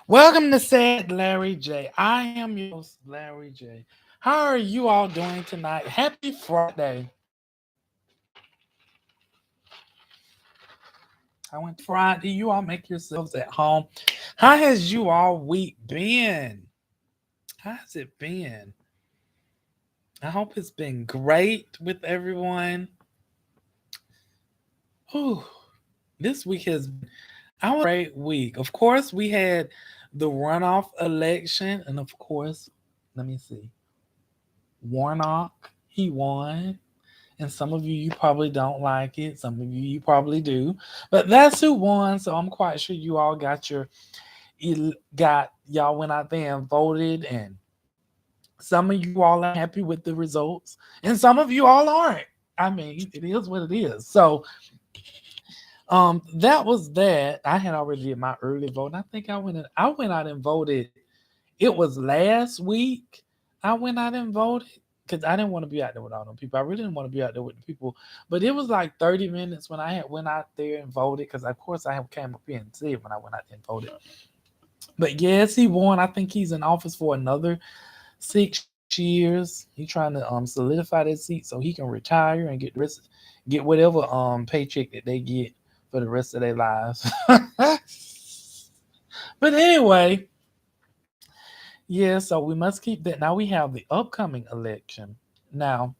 Welcome to Said Larry J. I am your host, Larry J. How are you all doing tonight? Happy Friday. I went Friday. You all make yourselves at home. How has you all week been? How has it been? I hope it's been great with everyone. Whew. This week has been our great week. Of course, we had the runoff election, and of course, let me see. Warnock, he won. And some of you probably don't like it. Some of you probably do. But that's who won. So I'm quite sure you all got y'all went out there and voted, and some of you all are happy with the results, and some of you all aren't. I mean, it is what it is. So that was that. I had already did my early vote. I think I went out and voted. It was last week. I went out and voted because I didn't want to be out there with all them people. I really didn't want to be out there with the people. But it was like 30 minutes when I had went out there and voted because of course I have came up here and said when I went out there and voted. But yes, he won. I think he's in office for another 6 years. He's trying to solidify that seat so he can retire and get whatever paycheck that they get for the rest of their lives. But anyway, yeah, so we must keep that. Now we have the upcoming election. Now,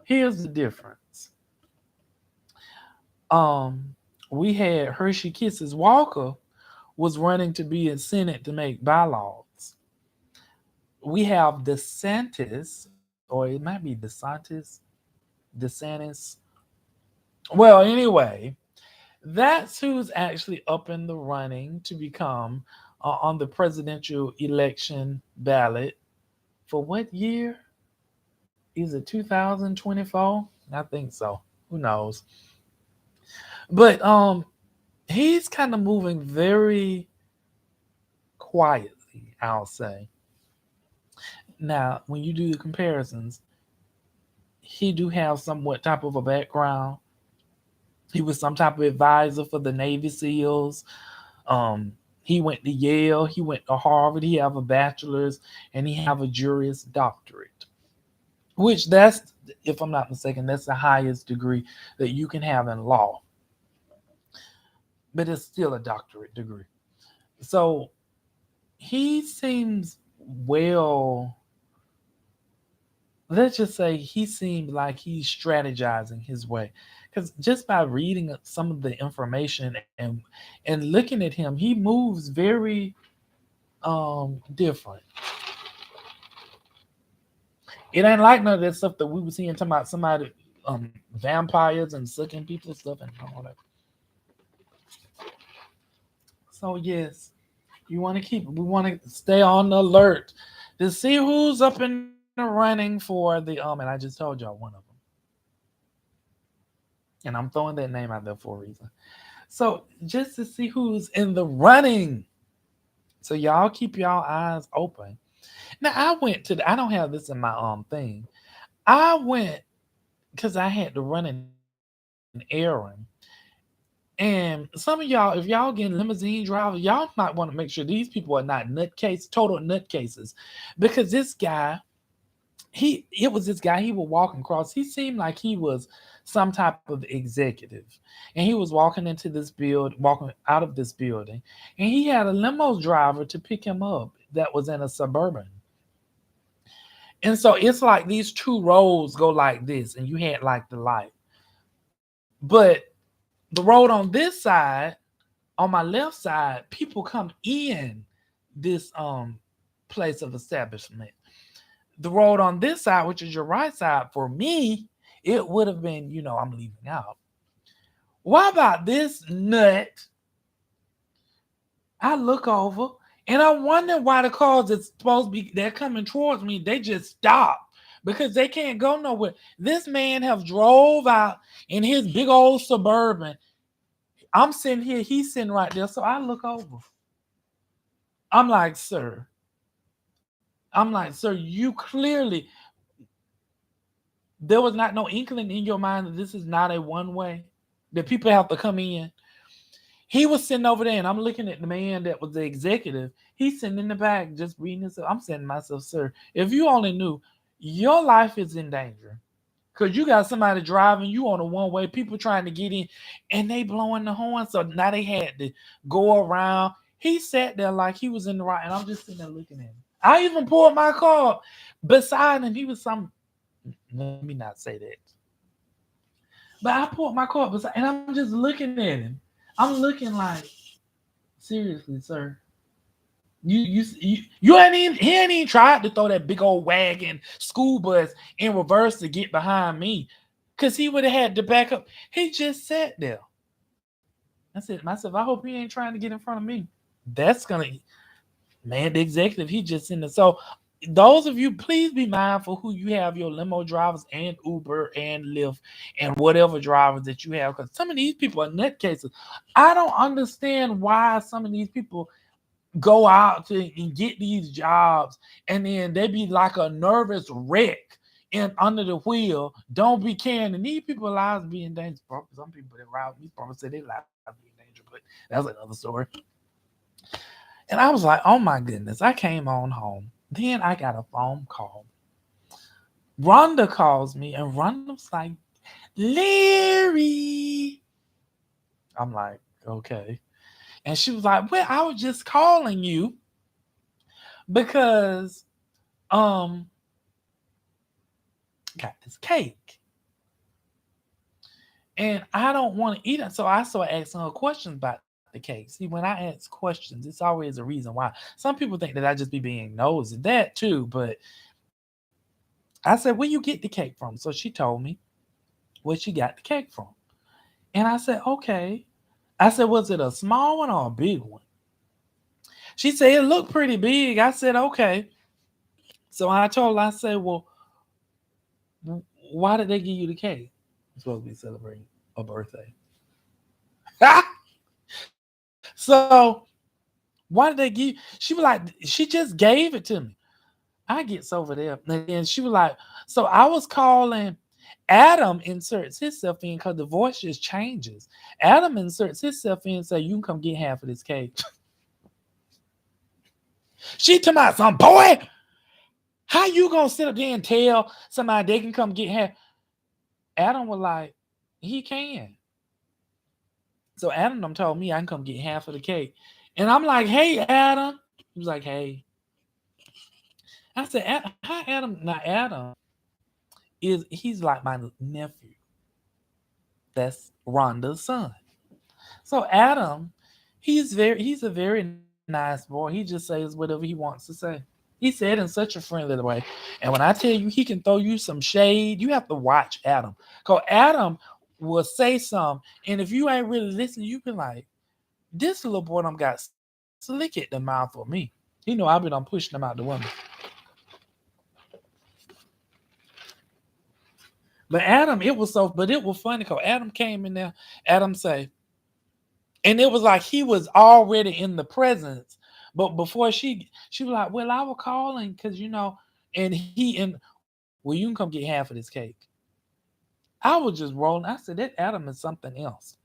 here's the difference. Um, we had Hershey Kisses Walker was running to be in Senate to make bylaws. We have DeSantis, or it might be DeSantis. Well, anyway, that's who's actually up in the running to become on the presidential election ballot for what year? Is it 2024? I think so. Who knows? But he's kind of moving very quietly, I'll say. Now, when you do the comparisons, he do have somewhat type of a background. He was some type of advisor for the Navy SEALs. He went to Yale, he went to Harvard, he have a bachelor's, and he have a Juris Doctorate. Which that's, if I'm not mistaken, that's the highest degree that you can have in law. But it's still a doctorate degree. So he seems well, let's just say he seemed like he's strategizing his way. Because just by reading some of the information and looking at him, he moves very different. It ain't like none of that stuff that we were seeing talking about somebody vampires and sucking people's stuff and all that. So yes, we want to stay on the alert to see who's up in the running for the and I just told y'all one of them. And I'm throwing that name out there for a reason. So just to see who's in the running. So y'all keep y'all eyes open. Now I don't have this in my thing. I went because I had to run an errand. And some of y'all, if y'all getting limousine drivers, y'all might want to make sure these people are not total nutcases. Because this guy, it was this guy, he was walking across. He seemed like he was some type of executive. And he was walking out of this building. And he had a limo driver to pick him up that was in a suburban. And so it's like these two roads go like this, and you had like the light. But the road on this side, on my left side, people come in this place of establishment. The road on this side, which is your right side, for me, it would have been, I'm leaving out. Why about this nut? I look over and I wonder why the cars that's supposed to be they're coming towards me, they just stop because they can't go nowhere. This man have drove out in his big old suburban. I'm sitting here, he's sitting right there. So I look over. I'm like, sir. You clearly there was not no inkling in your mind that this is not a one way, that people have to come in. He was sitting over there, and I'm looking at the man that was the executive. He's sitting in the back just reading his. I'm saying to myself, sir, if you only knew, your life is in danger. Cause you got somebody driving you on a one way, people trying to get in, and they blowing the horn. So now they had to go around. He sat there like he was in the right, and I'm just sitting there looking at him. I even pulled my car up beside him. He was some. Let me not say that, but I pulled my car up beside, and I'm just looking at him. I'm looking like, seriously, sir. You ain't even he ain't even tried to throw that big old wagon school bus in reverse to get behind me. Cause he would have had to back up. He just sat there. I said to myself, I hope he ain't trying to get in front of me. That's gonna man, the executive, he just in there. So those of you, please be mindful who you have your limo drivers and Uber and Lyft and whatever drivers that you have. Because some of these people are nutcases. I don't understand why some of these people go out to and get these jobs and then they be like a nervous wreck and under the wheel, don't be caring. And these people lives be in danger. Some people that ride these probably say their lives be in danger, but that's another story. And I was like, oh my goodness, I came on home. Then I got a phone call. Rhonda calls me and Rhonda's like, Larry. I'm like, okay. And she was like, well, I was just calling you because um got this cake and I don't want to eat it. So I started asking her questions about the cake. See, when I ask questions, it's always a reason why. Some people think that I just be being nosy, that too. But I said, where you get the cake from? So she told me where she got the cake from. And I said, okay. I said, was it a small one or a big one? She said, it looked pretty big. I said, okay. So I told her, I said, well, why did they give you the cake? I'm supposed to be celebrating a birthday. So why did they give? She was like, she just gave it to me. I gets over there, and then she was like, so I was calling. Adam inserts himself in because the voice just changes. Adam inserts himself in and say, you can come get half of this cake. She told me, some boy, how you gonna sit up there and tell somebody they can come get half? Adam was like, he can. So Adam done told me I can come get half of the cake. And I'm like, hey, Adam. He was like, hey. I said, hi, Adam. Now, Adam he's like my nephew. That's Rhonda's son. So Adam, he's a very nice boy. He just says whatever he wants to say. He said in such a friendly way. And when I tell you he can throw you some shade, you have to watch Adam. Because Adam will say something. And if you ain't really listening, you be like, this little boy done got slick at the mouth for me. I've been on pushing him out the window. But it was funny because Adam came in there. Adam say, and it was like he was already in the presence. But before she was like, well, I was calling because and well, you can come get half of this cake. I was just rolling. I said that Adam is something else.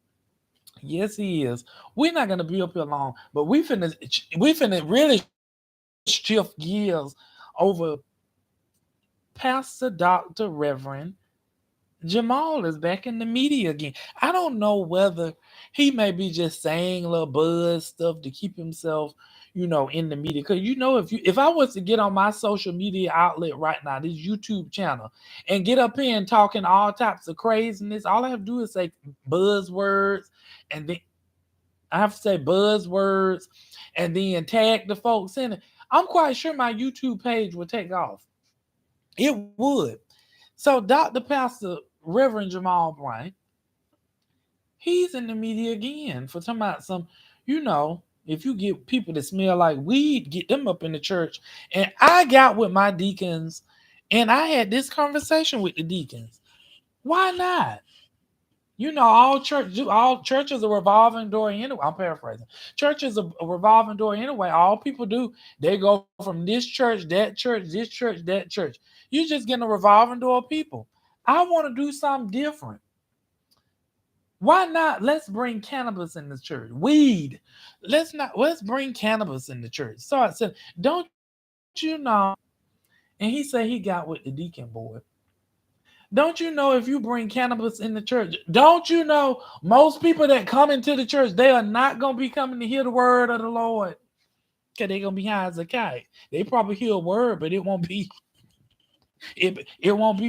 Yes, he is. We're not gonna be up here long, but we finna really shift gears over Pastor Dr. Reverend Jamal is back in the media again. I don't know whether he may be just saying little buzz stuff to keep himself, in the media. Because if I was to get on my social media outlet right now, this YouTube channel, and get up here and talking all types of craziness, all I have to do is say buzzwords, and then I have to say buzzwords, and then tag the folks in it. I'm quite sure my YouTube page would take off. It would. So Dr. Pastor Reverend Jamal Bryant, he's in the media again for talking about if you get people that smell like weed, get them up in the church. And I got with my deacons and I had this conversation with the deacons. Why not? All churches are revolving door anyway. I'm paraphrasing. Churches are a revolving door anyway. All people do, they go from this church, this church, that church. You just getting a revolving door of people. I want to do something different. Why not? Let's bring cannabis in the church. Weed. Let's bring cannabis in the church. So I said, don't you know? And he said he got with the deacon board. Don't you know if you bring cannabis in the church? Don't you know most people that come into the church, they are not gonna be coming to hear the word of the Lord. Cause they're gonna be high as a kite. They probably hear a word, but it won't be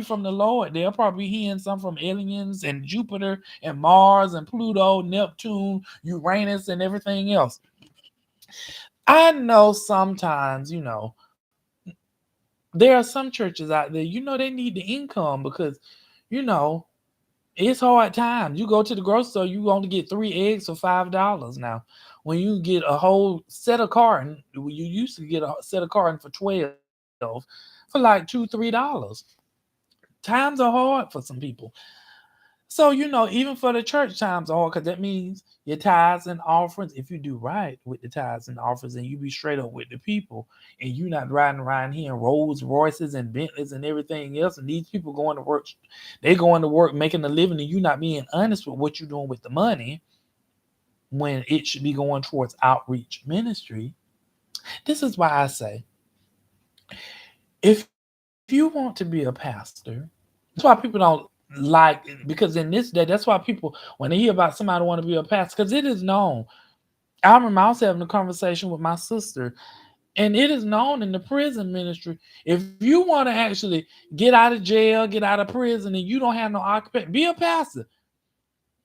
from the Lord. They'll probably be hearing some from aliens and Jupiter and Mars and Pluto, Neptune, Uranus, and everything else. I know sometimes, there are some churches out there, they need the income because, you know, it's hard times. You go to the grocery store, you only get 3 eggs for $5 now. When you get a whole set of carton, you used to get a set of carton for 12 for like $2, $3. Times are hard for some people. So, even for the church, times are hard because that means your tithes and offerings, if you do right with the tithes and offerings and you be straight up with the people and you not riding around here in Rolls Royces and Bentleys and everything else, and these people going to work, they going to work making a living, and you not being honest with what you're doing with the money when it should be going towards outreach ministry. This is why I say, if you want to be a pastor, that's why people don't like, because in this day, that's why people, when they hear about somebody want to be a pastor, because it is known. I remember I was having a conversation with my sister, and it is known in the prison ministry. If you want to actually get out of jail, get out of prison, and you don't have no occupation, be a pastor.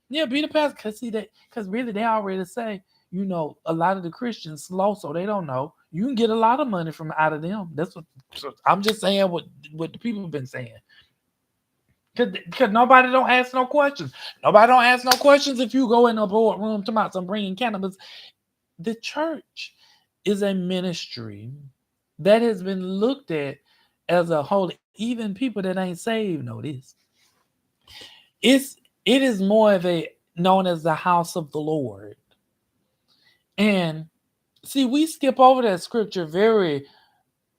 Yeah, be the pastor. Because see that, because really they already say, a lot of the Christians slow, so they don't know. You can get a lot of money from out of them. That's what, so I'm just saying what the people have been saying. Because nobody don't ask no questions. Nobody don't ask no questions if you go in a boardroom to some bringing cannabis. The church is a ministry that has been looked at as a whole. Even people that ain't saved know this. It is more of a known as the house of the Lord. And see, we skip over that scripture very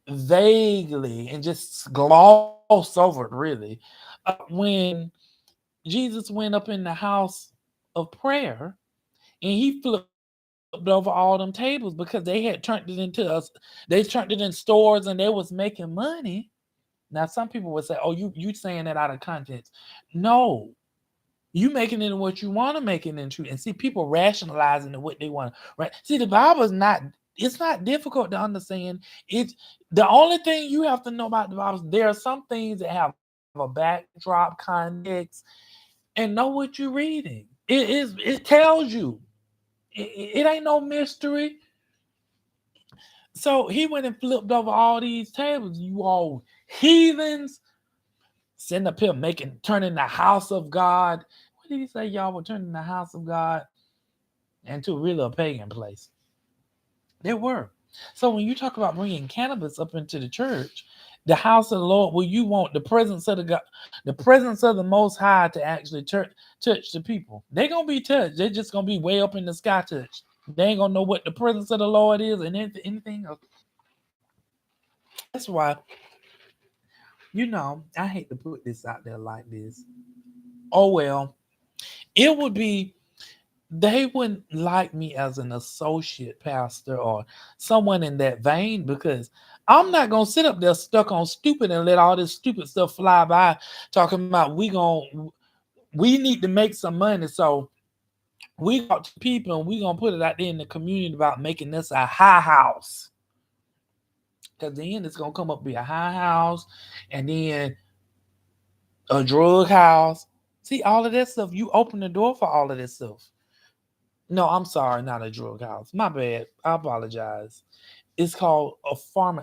vaguely and just gloss over it really. When Jesus went up in the house of prayer and he flipped over all them tables because they had turned it into us. They turned it in stores and they was making money. Now some people would say, "Oh, you saying that out of context?" No, you making it what you want to make it into, and see people rationalizing it what they want. Right? See, the Bible is not. It's not difficult to understand. It's the only thing you have to know about the Bible. There are some things that have a backdrop, context, and know what you're reading. It tells you. It ain't no mystery. So he went and flipped over all these tables. You all heathens, sitting up here turning the house of God. What did he say? Y'all were turning the house of God into really a pagan place. They were. So when you talk about bringing cannabis up into the church, the house of the Lord, where you want the presence of the God, the presence of the Most High to actually touch the people, they're gonna be touched. They're just gonna be way up in the sky touched. They ain't gonna know what the presence of the Lord is and anything else. That's why, I hate to put this out there like this. Oh well, it would be, they wouldn't like me as an associate pastor or someone in that vein because I'm not gonna sit up there stuck on stupid and let all this stupid stuff fly by, talking about we need to make some money, so we talk to people and we gonna put it out there in the community about making this a high house. Because then it's gonna come up be a high house and then a drug house. See, all of that stuff, you open the door for all of this stuff. No, I'm sorry, not a drug house. My bad. I apologize. It's called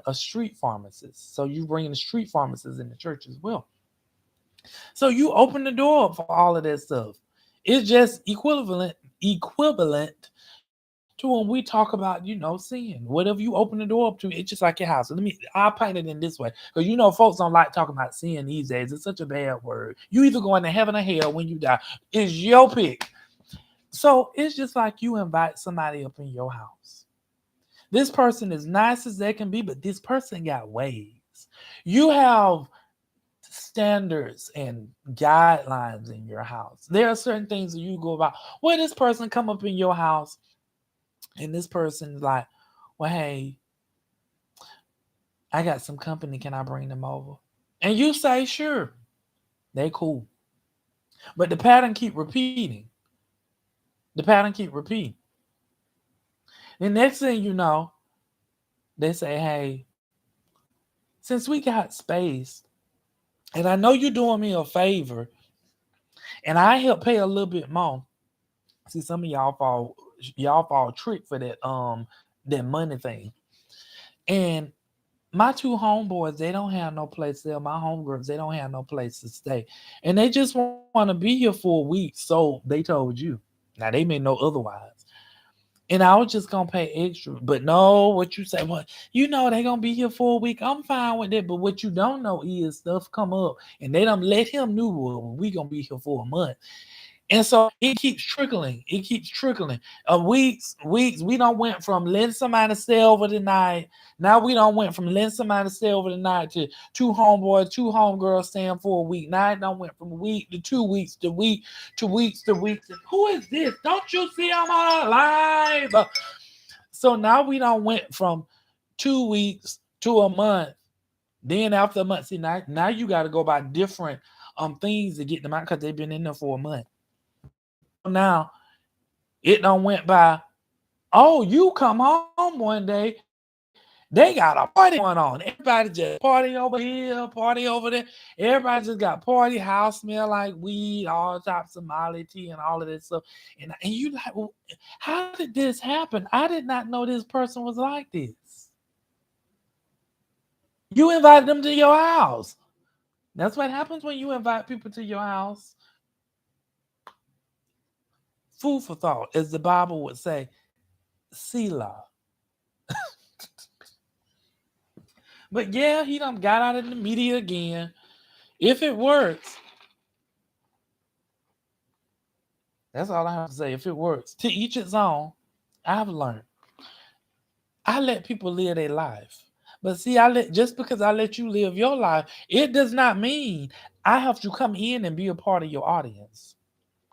a street pharmacist. So you bring the street pharmacists in the church as well. So you open the door up for all of that stuff. It's just equivalent to when we talk about, sin. Whatever you open the door up to, it's just like your house. So I'll paint it in this way. Because folks don't like talking about sin these days. It's such a bad word. You either going to heaven or hell when you die. It's your pick. So it's just like you invite somebody up in your house. This person is nice as they can be, but this person got ways. You have standards and guidelines in your house. There are certain things that you go about. Where this person come up in your house and this person's like, well, hey, I got some company. Can I bring them over? And you say, sure, they cool. But the pattern keep repeating. The pattern keep repeating. The next thing you know, they say, hey, since we got space, and I know you're doing me a favor, and I help pay a little bit more. See, some of y'all fall trick for that money thing. And my two homeboys, they don't have no place there. My homegirls, they don't have no place to stay. And they just want to be here for a week. So they told you. Now they may know otherwise. And I was just gonna pay extra. But no, what you say, well, they gonna be here for a week. I'm fine with that. But what you don't know is stuff come up and they don't let him know, well, we gonna be here for a month. And so it keeps trickling. It keeps trickling. Weeks. We don't went from letting somebody stay over the night. Now we don't went from letting somebody stay over the night to two homeboys, two homegirls staying for a week. Now it don't went from a week to 2 weeks to week to weeks to weeks. And who is this? Don't you see I'm on live? So now we don't went from 2 weeks to a month. Then after a month, see now you got to go by different things to get them out because they've been in there for a month. So now it don't went by. Oh, you come home one day, they got a party going on. Everybody just party over here, party over there. Everybody just got party. House smell like weed, all types of Molly tea and all of this stuff. And you like, well, how did this happen? I did not know this person was like this. You invited them to your house. That's what happens when you invite people to your house. Food for thought, as the Bible would say, Selah. But yeah, he done got out in the media again. If it works, that's all I have to say. If it works, to each its own. I've learned. I let people live their life. But see, just because I let you live your life, it does not mean I have to come in and be a part of your audience.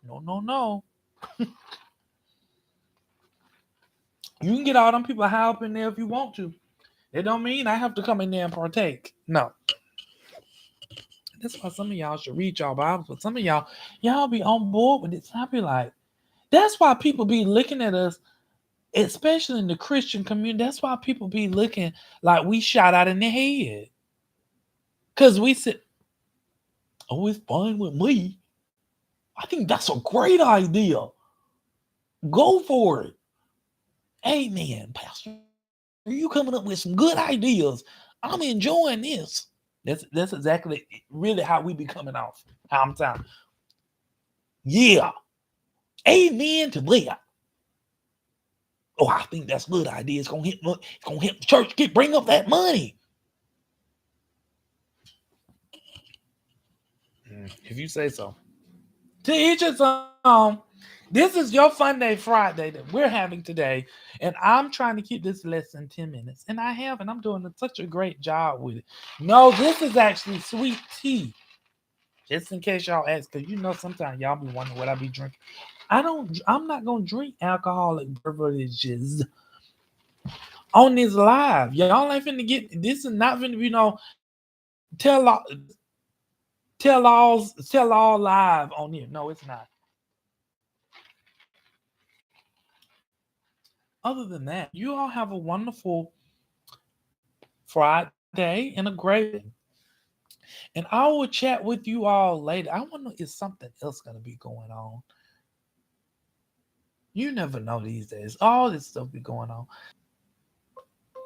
No, no, no. You can get all them people high up in there if you want to. It don't mean I have to come in there and partake. No. That's why some of y'all should read y'all Bibles, but some of y'all be on board with it. I be like, that's why people be looking at us, especially in the Christian community. That's why people be looking like we shot out in the head. Because we said, oh, it's fine with me. I think that's a great idea. Go for it. Amen, Pastor. You coming up with some good ideas. I'm enjoying this. That's exactly really how we be coming off. How I'm telling. Yeah. Amen to that. Oh, I think that's a good idea. It's gonna help the church bring up that money. If you say so. To each its own. This is your FUNDAY Friday that we're having today, and I'm trying to keep this less than 10 minutes, and I have, and I'm doing such a great job with it. No, this is actually sweet tea. Just in case y'all ask, because sometimes y'all be wondering what I be drinking. I'm not gonna drink alcoholic beverages on this live. Y'all ain't finna get this is not finna be no tell all tell all live on here. No, it's not. Other than that, you all have a wonderful Friday and a great one. And I will chat with you all later. I wonder if something else gonna be going on. You never know these days. All this stuff be going on.